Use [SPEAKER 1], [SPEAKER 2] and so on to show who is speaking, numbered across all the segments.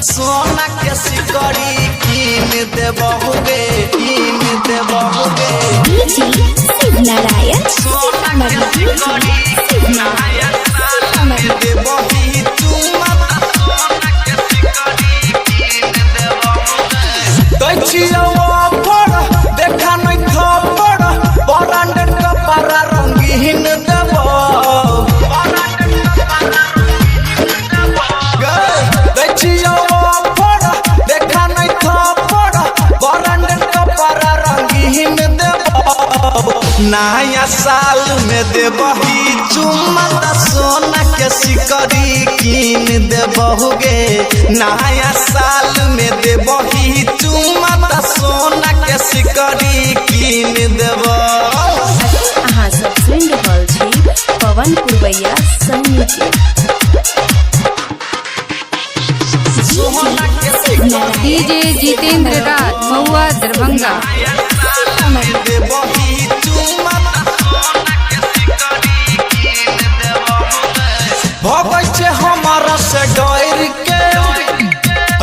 [SPEAKER 1] सोना के सिकड़ी कीन देबहुगे
[SPEAKER 2] शिव नारायण
[SPEAKER 1] सोना के सिकड़ी नहाया साल में देबही चुमा सोना के सिकड़ी कीन देबहुगे दैछियो पर देखा नहीं खबर बरांडे कपड़ा रंगीन देबो नया साल में देबही चुम्मा सोना के सिकड़ी कीन देबहुगे नया साल में देबही चुम्मा सोना के सिकड़ी कीन देब।
[SPEAKER 2] अहाँ सब सुनि रहल छी पवन पुरवैया संगीत
[SPEAKER 3] डीजे जितेंद्र राज महुआ दरभंगा।
[SPEAKER 1] भगै हमारा से डर के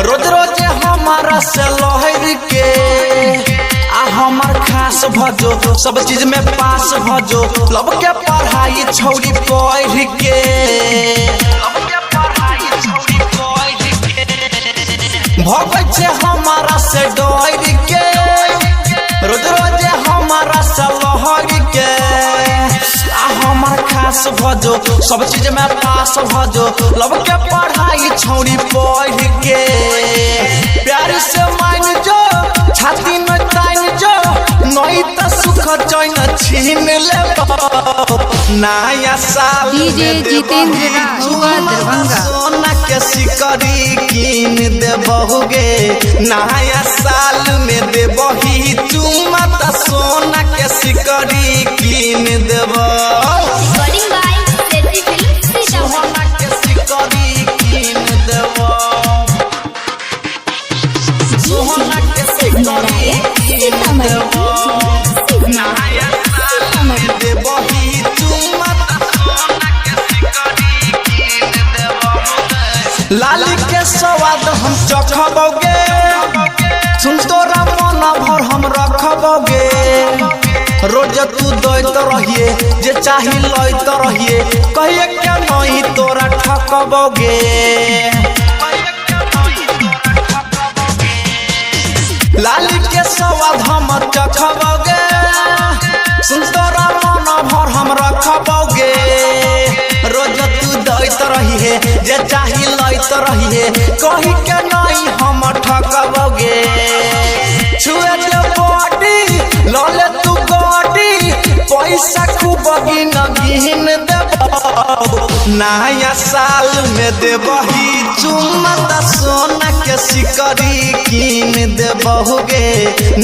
[SPEAKER 1] रोज रोज हमारा से लहर के आ हमार खास भजो सब चीज में पास भजो लब के पढ़ाई छौरी पढ़ के भगै हमारा से डर के रोज रोज हमारा से लहर के आ हमार खास भजो सब चीज में पास भजो लब के पढ़ाई छौरी पढ़ के प्यार से मान जो छाती न तान जो नहीं तो सुख चैन छीन ले नया साल
[SPEAKER 3] डीजे जितेंद्र राज महुआ दरभंगा।
[SPEAKER 1] सोना के सिकड़ी कीन देबहुगे नया साल में देबही चुम्मा सोना के सिकड़ी कीन देब। सोना के सिकड़ी कीन देब सोना के सिकड़ी कीन देब नया साल में देबही चुम्मा सोना के सिकड़ी कीन देब। लाली के स्वाद हम चखबोगे सुन तोरा मन भर हम रखबोगे रोज तू दैत रहिए जे चाही लैत रहिए कहिए क्या नहीं तोरा ठकबोगे लाली के स्वाद हम चखबोगे सुन तोरा मन भर हम रखबोगे रोज तू दैत रहिए जे चाही लैत रहिए कही के नहीं हम ठकबोगे छुए दे बॉडी लले तू गाड़ी पैसा खूब गिन देब नया साल में देबही चुम्मा सोना के सिकड़ी कीन देबहुगे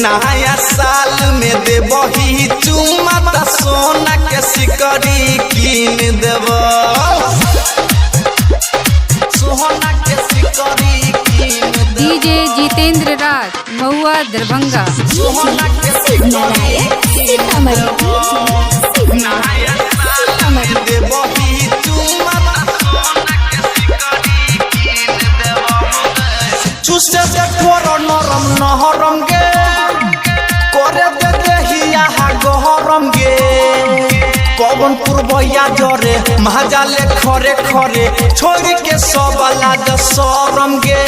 [SPEAKER 1] नया साल में देबही चुम्मा सोना के सिकड़ी कीन देब। सोना के सिकड़ी कीन देब
[SPEAKER 3] डीजे जितेंद्र राज महुआ दरभंगा।
[SPEAKER 1] सोना के सिकड़ी कीन देब नया साल में देबही चुम्मा सोना के सिकड़ी कीन देब। चुसे दे ठोर नरम नहरम गे करे दे देहिया गहरम गे पवन पुरवैया जरे महाजाले खरे खरे छोड़ के सब लाज शरम गे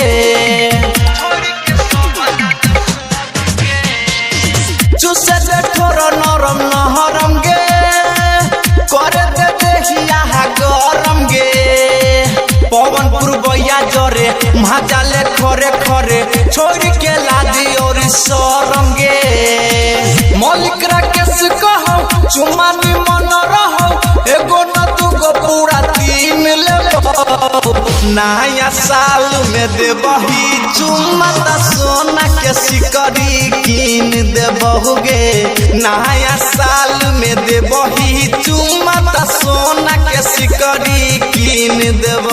[SPEAKER 1] चुसे दे ठोर नरम नहरम गे करे दे देहिया गरम गे पवन पुरवैया जरे महाजाले खरे खरे छोड़ के लाजी और शरम गे मौलिक राकेश कहो चुम्मा निमन रहो एगो न दूगो पूरा तीन लेबो नया साल में देबही चुम्मा सोना के सिकड़ी कीन देबहुगे नया साल में देबही चुम्मा सोना के सिकड़ी कीन देब।